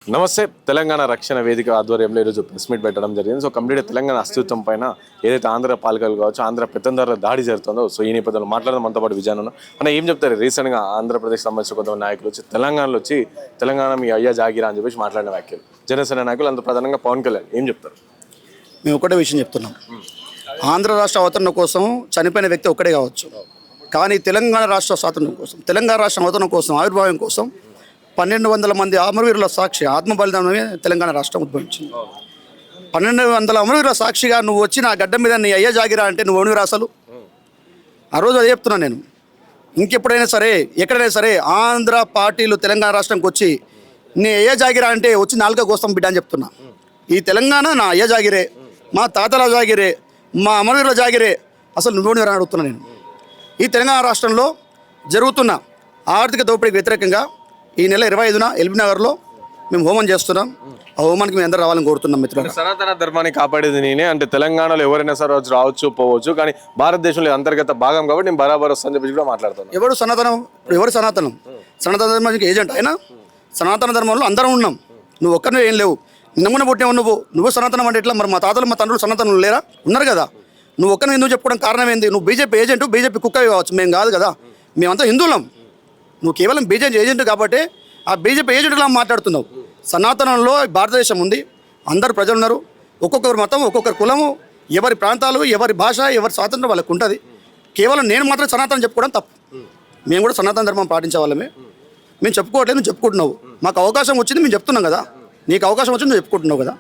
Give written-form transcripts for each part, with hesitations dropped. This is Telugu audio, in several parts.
నమస్తే. తెలంగాణ రక్షణ వేదిక ఆధ్వర్యంలో ఈరోజు ప్రెస్ మీట్ పెట్టడం జరిగింది. సో కంప్లీట్ తెలంగాణ అస్తిత్వం పైన ఏదైతే ఆంధ్ర పాలకులు కావచ్చు, ఆంధ్ర పెత్తందారుల దాడి జరుగుతుందో, సో ఈ నేపథ్యంలో మాట్లాడడం మనతో పాటు విజయాన్ని అంటే ఏం చెప్తారు? రీసెంట్గా ఆంధ్రప్రదేశ్ సంబంధించిన కొంతమంది నాయకులు వచ్చి తెలంగాణలో వచ్చి తెలంగాణ మీ అయ్యా జాగిరా అని చెప్పేసి మాట్లాడిన వ్యాఖ్యలు జనసేన నాయకులు, అంత ప్రధానంగా పవన్ కళ్యాణ్ ఏం చెప్తారు? మేము ఒకటే విషయం చెప్తున్నాం. ఆంధ్ర రాష్ట్ర అవతరణ కోసం చనిపోయిన వ్యక్తి ఒక్కడే కావచ్చు, కానీ తెలంగాణ రాష్ట్ర స్వాతంత్రం కోసం, తెలంగాణ రాష్ట్ర అవతరణ కోసం, ఆవిర్భావం కోసం 1200 మంది అమరవీరుల సాక్షి ఆత్మ బలిదానమే తెలంగాణ రాష్ట్రం ఉద్భవించింది. 1200 అమరవీరుల సాక్షిగా నువ్వు వచ్చి నా గడ్డ మీద నీ అయ్యా జాగిరా అంటే నువ్వు ఓనివి రాసలు ఆ రోజు అదే చెప్తున్నాను నేను. ఇంకెప్పుడైనా సరే, ఎక్కడైనా సరే ఆంధ్ర పార్టీలు తెలంగాణ రాష్ట్రానికి వచ్చి నీ అయ్యా జాగిరా అంటే వచ్చి నాలుక కోస్తాం బిడ్డ అని చెప్తున్నా. ఈ తెలంగాణ నా అయ్యా జాగిరే, మా తాతల జాగిరే, మా అమరవీరుల జాగిరే, అసలు నువ్వు అని అడుగుతున్నా నేను. ఈ తెలంగాణ రాష్ట్రంలో జరుగుతున్న ఆర్థిక దోపిడీకి వ్యతిరేకంగా ఈ నెల 25న ఎల్బీనగర్లో మేము హోమం చేస్తున్నాం. ఆ హోమానికి మేము అందరూ రావాలని కోరుతున్నాం మిత్రులు. సనాతన ధర్మాన్ని కాపాడేది నేనే అంటే తెలంగాణలో ఎవరైనా సరే రావచ్చు పోవచ్చు, కానీ భారతదేశంలో అంతర్గత భాగం కాబట్టి నేను బరాబర్ వస్తాను చెప్పి కూడా మాట్లాడుతాను. ఎవరు సనాతనం? ఎవరు సనాతనం? సనాతన ధర్మానికి ఏజెంట్ అయినా సనాతన ధర్మంలో అందరం ఉన్నాం. నువ్వు ఒక్కరిని ఏం లేవు, నిన్నమున పుట్టినావు నువ్వు సనాతనం అంటే ఎట్లా? మరి మా తాతలు మా తండ్రులు సనాతనం లేరా? ఉన్నారు కదా. నువ్వు ఒక్కరిని ఎందుకు చెప్పుకోవడం కారణం ఏంది? నువ్వు బీజేపీ ఏజెంట్, బీజేపీ కుక్కవి కావచ్చు, మేము కాదు కదా, మేమంతా హిందువులం. నువ్వు కేవలం బీజేపీ ఏజెంట్ కాబట్టి ఆ బీజేపీ ఏజెంట్లా మాట్లాడుతున్నావు. సనాతనంలో భారతదేశం ఉంది, అందరు ప్రజలు ఉన్నారు, ఒక్కొక్కరి మతం, ఒక్కొక్కరి కులము, ఎవరి ప్రాంతాలు, ఎవరి భాష, ఎవరి స్వాతంత్రం వాళ్ళకు ఉంటుంది. కేవలం నేను మాత్రం సనాతనం చెప్పుకోవడం తప్పు. మేము కూడా సనాతన ధర్మం పాటించే వాళ్ళమే. మేము చెప్పుకోవట్లేదు, నువ్వు చెప్పుకుంటున్నావు. మాకు అవకాశం వచ్చింది, మేము చెప్తున్నాం కదా. నీకు అవకాశం వచ్చింది, నువ్వు చెప్పుకుంటున్నావు కదా.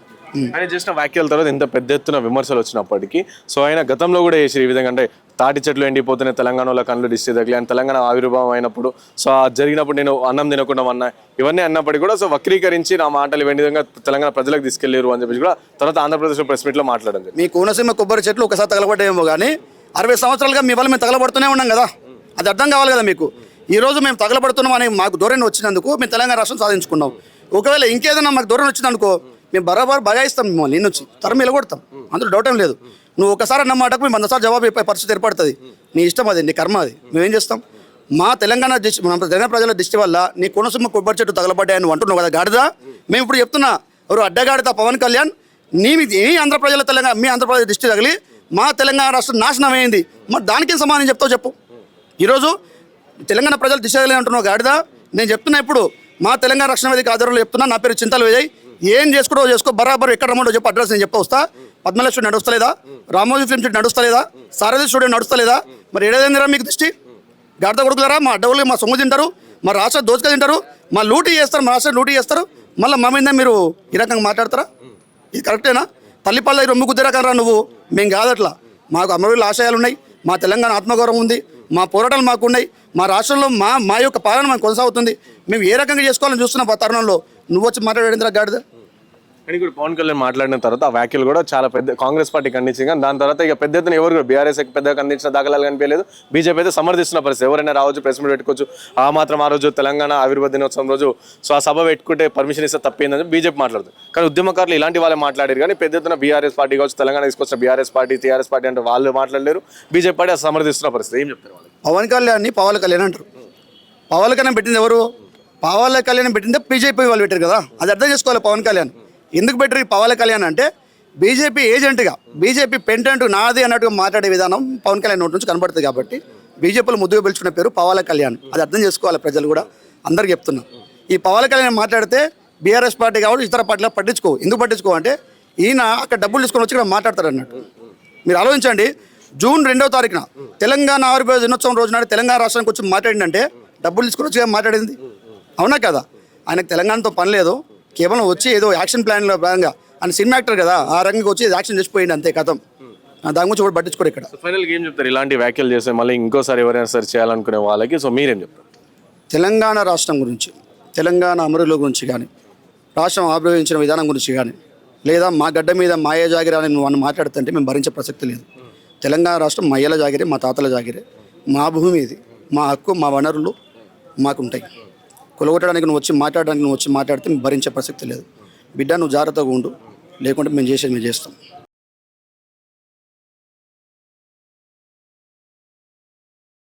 ఆయన చేసిన వ్యాఖ్యల తర్వాత ఇంత పెద్ద ఎత్తున విమర్శలు వచ్చినప్పటికీ సో ఆయన గతంలో కూడా చేసి ఈ విధంగా అంటే తాటి చెట్లు ఎండిపోతున్నాయి, తెలంగాణలో కళ్ళు డిస్ట్రిక్ట్ తగిలి అని తెలంగాణ ఆవిర్భావం అయినప్పుడు సో జరిగినప్పుడు నేను అన్నం తినకుండా అన్నా ఇవన్నీ అన్నప్పటికీ కూడా సో వక్రీకరించి నా మాటలు ఇవన్నీ విధంగా తెలంగాణ ప్రజలకు తీసుకెళ్లారు అని చెప్పి కూడా తర్వాత ఆంధ్రప్రదేశ్లో ప్రెస్ మీట్లో మాట్లాడింది. మీ కోనసీమ కొబ్బరి చెట్లు ఒకసారి తగలబడ్డాయేమో కానీ 60 సంవత్సరాలుగా మీ వల్ల మేము తగలబడుతూనే ఉన్నాం కదా. అది అర్థం కావాలి కదా మీకు. ఈరోజు మేము తగలబడుతున్నాం అని మాకు ధోరణి వచ్చినందుకు మేము తెలంగాణ రాష్ట్రం సాధించుకున్నాం. ఒకవేళ ఇంకేదైనా మాకు ధోరణి వచ్చిందనుకో మేము బరాబర్ బగాయిస్తాం, మిమ్మల్ని నేను వచ్చి తరం నిలగొడతాం, అందులో డౌట్ ఏం లేదు. నువ్వు ఒకసారి అన్న మాటకు మేము 100 సార్లు జవాబు చెప్పే పరిస్థితి ఏర్పడుతుంది. నీ ఇష్టం అది, నీ కర్మ అది. మేమేం చేస్తాం? మా తెలంగాణ తెలంగాణ ప్రజల దృష్టి వల్ల నీ కోనసీమ కొబ్బరి చెట్టు తగలబడ్డాయని నువ్వు అంటున్నావు కదా గాడిదా. మేము ఇప్పుడు చెప్తున్నా, ఎవరు అడ్డగాడిత పవన్ కళ్యాణ్ నీ ఆంధ్ర ప్రజల తెలంగాణ మీ ఆంధ్రప్రదేశ్ దృష్టి తగిలి మా తెలంగాణ రాష్ట్రం నాశనం అయింది. మరి దానికి సమానం చెప్తావు చెప్పు. ఈరోజు తెలంగాణ ప్రజలు దిశ తగిలి అంటున్నావు గాడిదా. నేను చెప్తున్నా ఇప్పుడు మా తెలంగాణ రక్షణ వేదిక ఆధ్వర్యంలో చెప్తున్నా, నా పేరు చింతలు విజయ్. ఏం చేసుకోవో చేసుకో, బరాబర్ ఎక్కడ రమ్మంటో చెప్పు, అడ్రస్ నేను చెప్తా వస్తా. పద్మలక్ష్మి నడుస్తలేదా? రామోజీ ఫిల్మ్ సిటీ నడుస్తలేదా? సారథి స్టూడియో నడుస్తలేదా? మరి ఏడైందిరా మీకు దృష్టి? గాడిద కొడుకులరా, మా అడ్డవులు మా సొమ్ము తింటారు, మా రాష్ట్ర దోచుక తింటారు, మా లూటీ చేస్తారు, మా రాష్ట్రం లూటీ చేస్తారు. మళ్ళీ మా మీద మీరు ఈ రకంగా మాట్లాడతారా? ఇది కరెక్టేనా? తల్లిపల్ల రొమ్ము కుదిరకరా నువ్వు. మేము కాదట్లా. మాకు అమరవీరుల ఆశయాలు ఉన్నాయి, మా తెలంగాణ ఆత్మగౌరవం ఉంది, మా పోరాటాలు మాకు ఉన్నాయి, మా రాష్ట్రంలో మా యొక్క పాలన మనకు కొనసాగుతుంది. మేము ఏ రకంగా చేసుకోవాలని చూస్తున్న తరుణంలో నువ్వు వచ్చి మాట్లాడేంద్రా గాడిద. అని కూడా పవన్ కళ్యాణ్ మాట్లాడిన తర్వాత ఆ వ్యాఖ్యలు కూడా చాలా పెద్ద కాంగ్రెస్ పార్టీ ఖండించింది. కానీ దాని తర్వాత ఇక పెద్ద ఎత్తున ఎవరు కూడా బీఆర్ఎస్ పెద్దగా ఖండించిన దాఖలాలు కనిపించలేదు. బీజేపీ అయితే సమర్థిస్తున్న పరిస్థితి. ఎవరైనా రావచ్చు, ప్రెస్ మీట్ పెట్టుకోవచ్చు. ఆ రోజు తెలంగాణ ఆవిర్భావ దినోత్సవం రోజు సో ఆ సభ పెట్టుకుంటే పర్మిషన్ ఇస్తే తప్పేందని బీజేపీ మాట్లాడుతుంది. కానీ ఉద్యమకారులు ఇలాంటి వాళ్ళే మాట్లాడారు. కానీ పెద్ద ఎత్తున బీఆర్ఎస్ పార్టీ కావచ్చు, తెలంగాణ తీసుకొచ్చిన బీఆర్ఎస్ పార్టీ, టీఆర్ఎస్ పార్టీ అంటే వాళ్ళు మాట్లాడలేరు. బీజేపీ పార్టీ సమర్థిస్తున్న పరిస్థితి. ఏం చెప్తారు వాళ్ళు? పవన్ కళ్యాణ్ని పవన్ కళ్యాణ్ అంటారు. పవన్ కళ్యాణ్ పెట్టింది ఎవరు? పవన్ కళ్యాణ్ పెట్టిందే బీజేపీ వాళ్ళు పెట్టారు కదా. అది అర్థం చేసుకోవాలి. పవన్ కళ్యాణ్ ఎందుకు పెట్టారు? పవన్ కళ్యాణ్ అంటే బీజేపీ ఏజెంట్గా, బీజేపీ పెంటెంట్ నాది అన్నట్టుగా మాట్లాడే విధానం పవన్ కళ్యాణ్ నోటి నుంచి కనబడుతుంది. కాబట్టి బీజేపీలో ముద్దుగా పిలుచుకున్న పేరు పవన్ కళ్యాణ్. అది అర్థం చేసుకోవాలి ప్రజలు కూడా. అందరికి చెప్తున్నా, ఈ పవన్ కళ్యాణ్ మాట్లాడితే బీఆర్ఎస్ పార్టీ కావచ్చు, ఇతర పార్టీలో పట్టించుకో. ఎందుకు పట్టించుకో అంటే ఈయన అక్కడ డబ్బులు తీసుకొని వచ్చి ఇక్కడ మాట్లాడతారు అన్నట్టు. మీరు ఆలోచించండి, జూన్ 2వ తారీఖున తెలంగాణ ఆవిర్భావ దినోత్సవం రోజు నాడు తెలంగాణ రాష్ట్రానికి వచ్చి మాట్లాడిందంటే డబ్బులు తీసుకొని వచ్చి మాట్లాడింది అవునా కదా? ఆయనకు తెలంగాణతో పని లేదు, కేవలం వచ్చి ఏదో యాక్షన్ ప్లాన్లో భాగంగా ఆయన సినిమా యాక్టర్ కదా, ఆ రంగంకి వచ్చి యాక్షన్ చేసిపోయింది అంతే, కథం. దాని గురించి కూడా పట్టించుకోరు ఇక్కడ. ఫైనల్గా ఏం చెప్తారు ఇలాంటి వ్యాఖ్యలు చేస్తే మళ్ళీ ఇంకోసారి ఎవరైనా సరే చేయాలనుకునే వాళ్ళకి? సో మీరేం చెప్తారు తెలంగాణ రాష్ట్రం గురించి, తెలంగాణ అమరుల గురించి కానీ, రాష్ట్రం ఆవిర్భవించిన విధానం గురించి కానీ, లేదా మా గడ్డ మీద మాయ జాగిరి అని నువ్వు అని మాట్లాడుతుంటే మేము భరించే ప్రసక్తి లేదు. తెలంగాణ రాష్ట్రం మా అయ్యల జాగిరే, మా తాతల జాగిరే, మా భూమి ఇది, మా హక్కు, మా వనరులు మాకుంటాయి. కొలగొట్టడానికి నువ్వు వచ్చి మాట్లాడడానికి నువ్వు వచ్చి మాట్లాడితే మేము భరించే ప్రసక్తి లేదు. బిడ్డ నువ్వు జాగ్రత్తగా ఉండు, లేకుంటే మేము చేసేది మేము చేస్తాం.